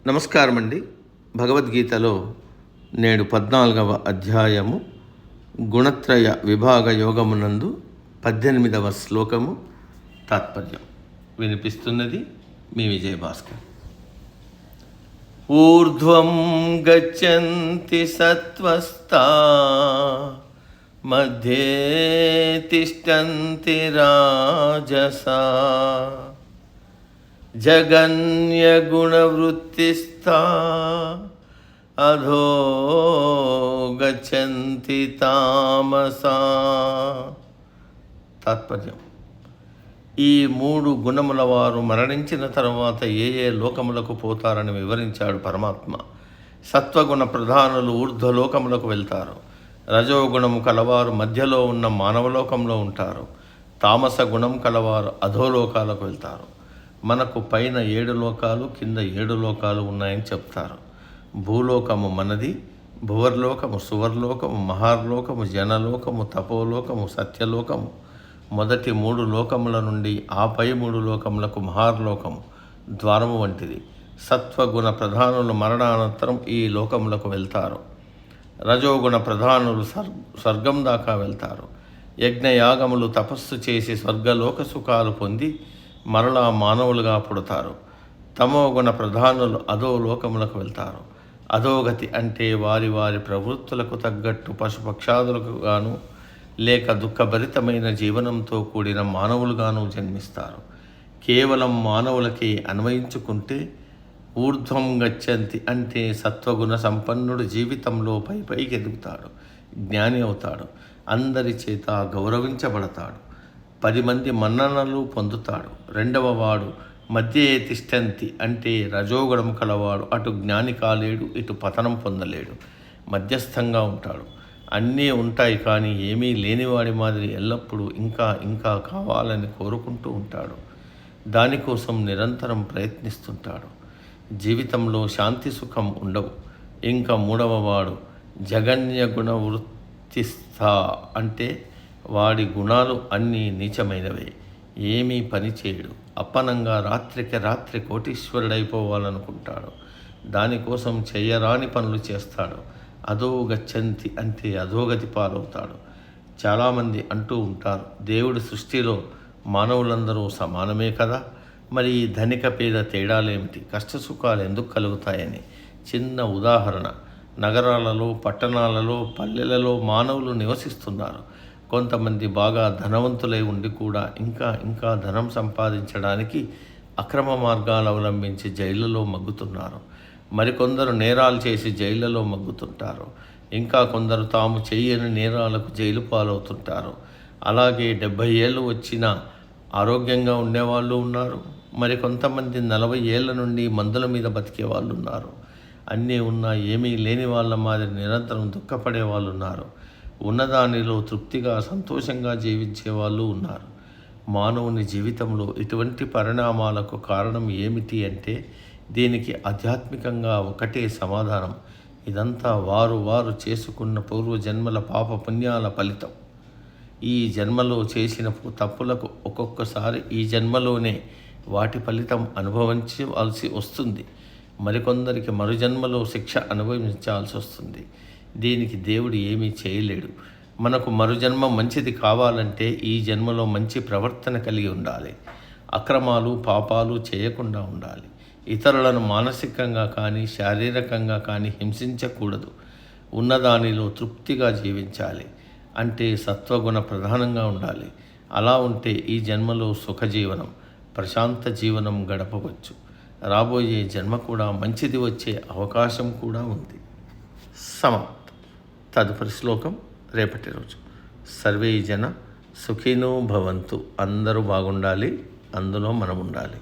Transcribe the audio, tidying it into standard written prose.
నమస్కారం అండి. భగవద్గీతలో నేడు 14వ అధ్యాయము గుణత్రయ విభాగ యోగమునందు 18వ శ్లోకము తాత్పర్యం వినిపిస్తున్నది మీ విజయభాస్కర్. ఊర్ధ్వం గచ్చంతి సత్వస్థా మధ్యే తిష్టంతి రాజసా జగన్యగుణవృత్తిస్థా అధో గచ్చంతి తామసా. తాత్పర్యం: ఈ మూడు గుణముల వారు మరణించిన తర్వాత ఏ ఏ లోకములకు పోతారని వివరించాడు పరమాత్మ. సత్వగుణ ప్రధానులు ఊర్ధ్వలోకములకు వెళ్తారు. రజోగుణము కలవారు మధ్యలో ఉన్న మానవలోకంలో ఉంటారు. తామస గుణం కలవారు అధోలోకాలకు వెళ్తారు. మనకు పైన 7 లోకాలు, కింద 7 లోకాలు ఉన్నాయని చెప్తారు. భూలోకము మనది, భువర్లోకము, సువర్లోకము, మహార్లోకము, జనలోకము, తపోలోకము, సత్యలోకము. మొదటి 3 లోకముల నుండి ఆపై 3 లోకములకు మహార్లోకము ద్వారము వంటిది. సత్వగుణ ప్రధానులు మరణానంతరం ఈ లోకములకు వెళ్తారు. రజోగుణ ప్రధానులు స్వర్గం దాకా వెళ్తారు. యజ్ఞయాగములు తపస్సు చేసి స్వర్గలోక సుఖాలు పొంది మరలా మానవులుగా పుడతారు. తమోగుణ ప్రధానులు అధోలోకములకు వెళ్తారు. అధోగతి అంటే వారి వారి ప్రవృత్తులకు తగ్గట్టు పశుపక్షాదులకు గాను లేక దుఃఖభరితమైన జీవనంతో కూడిన మానవులుగాను జన్మిస్తారు. కేవలం మానవులకి అన్వయించుకుంటే ఊర్ధ్వం గచ్చంతి అంటే సత్వగుణ సంపన్నుడు జీవితంలో పైకి ఎదుగుతాడు, జ్ఞాని అవుతాడు, అందరి చేత గౌరవించబడతాడు, 10 మంది మన్ననలు పొందుతాడు. రెండవ వాడు మధ్యే తిష్టంతి అంటే రజోగుణం కలవాడు. అటు జ్ఞాని కాలేడు, ఇటు పతనం పొందలేడు, మధ్యస్థంగా ఉంటాడు. అన్నీ ఉంటాయి కానీ ఏమీ లేనివాడి మాదిరి ఎల్లప్పుడూ ఇంకా ఇంకా కావాలని కోరుకుంటూ ఉంటాడు. దానికోసం నిరంతరం ప్రయత్నిస్తుంటాడు. జీవితంలో శాంతి సుఖం ఉండవు. ఇంకా మూడవ వాడు జగన్య గుణ వృత్తిస్థా అంటే వాడి గుణాలు అన్నీ నీచమైనవే. ఏమీ పని చేయడు. అప్పనంగా రాత్రికి రాత్రి కోటీశ్వరుడైపోవాలనుకుంటాడు. దానికోసం చెయ్యరాని పనులు చేస్తాడు. అధో గచ్చంతి అంటే అధోగతి పాలవుతాడు. చాలామంది అంటూ ఉంటారు, దేవుడి సృష్టిలో మానవులందరూ సమానమే కదా, మరి ఈ ధనిక పేద తేడాలేమిటి, కష్టసుఖాలు ఎందుకు కలుగుతాయని. చిన్న ఉదాహరణ: నగరాలలో, పట్టణాలలో, పల్లెలలో మానవులు నివసిస్తున్నారు. కొంతమంది బాగా ధనవంతులై ఉండి కూడా ఇంకా ఇంకా ధనం సంపాదించడానికి అక్రమ మార్గాలు అవలంబించి జైళ్లలో మగ్గుతున్నారు. మరికొందరు నేరాలు చేసి జైళ్లలో మగ్గుతుంటారు. ఇంకా కొందరు తాము చేయని నేరాలకు జైలు పాలవుతుంటారు. అలాగే 70 ఏళ్ళు వచ్చినా ఆరోగ్యంగా ఉండేవాళ్ళు ఉన్నారు. మరి కొంతమంది 40 ఏళ్ల నుండి మందుల మీద బతికే వాళ్ళు ఉన్నారు. అన్నీ ఉన్నా ఏమీ లేని వాళ్ళ మాదిరి నిరంతరం దుఃఖపడే వాళ్ళు ఉన్నారు. ఉన్నదానిలో తృప్తిగా సంతోషంగా జీవించే వాళ్ళు ఉన్నారు. మానవుని జీవితంలో ఇటువంటి పరిణామాలకు కారణం ఏమిటి అంటే దీనికి ఆధ్యాత్మికంగా ఒకటే సమాధానం: ఇదంతా వారు వారు చేసుకున్న పూర్వజన్మల పాప పుణ్యాల ఫలితం. ఈ జన్మలో చేసిన తప్పులకు ఒక్కొక్కసారి ఈ జన్మలోనే వాటి ఫలితం అనుభవించవలసి వస్తుంది. మరికొందరికి మరుజన్మలో శిక్ష అనుభవించాల్సి వస్తుంది. దీనికి దేవుడు ఏమీ చేయలేడు. మనకు మరుజన్మ మంచిది కావాలంటే ఈ జన్మలో మంచి ప్రవర్తన కలిగి ఉండాలి. అక్రమాలు పాపాలు చేయకుండా ఉండాలి. ఇతరులను మానసికంగా కానీ శారీరకంగా కానీ హింసించకూడదు. ఉన్నదానిలో తృప్తిగా జీవించాలి. అంటే సత్వగుణ ప్రధానంగా ఉండాలి. అలా ఉంటే ఈ జన్మలో సుఖజీవనం, ప్రశాంత జీవనం గడపవచ్చు. రాబోయే జన్మ కూడా మంచిది వచ్చే అవకాశం కూడా ఉంది. సమాప్తం. తదుపరి శ్లోకం రేపటి రోజు. సర్వే జన సుఖినో భవంతు. అందరూ బాగుండాలి, అందులో మనం ఉండాలి.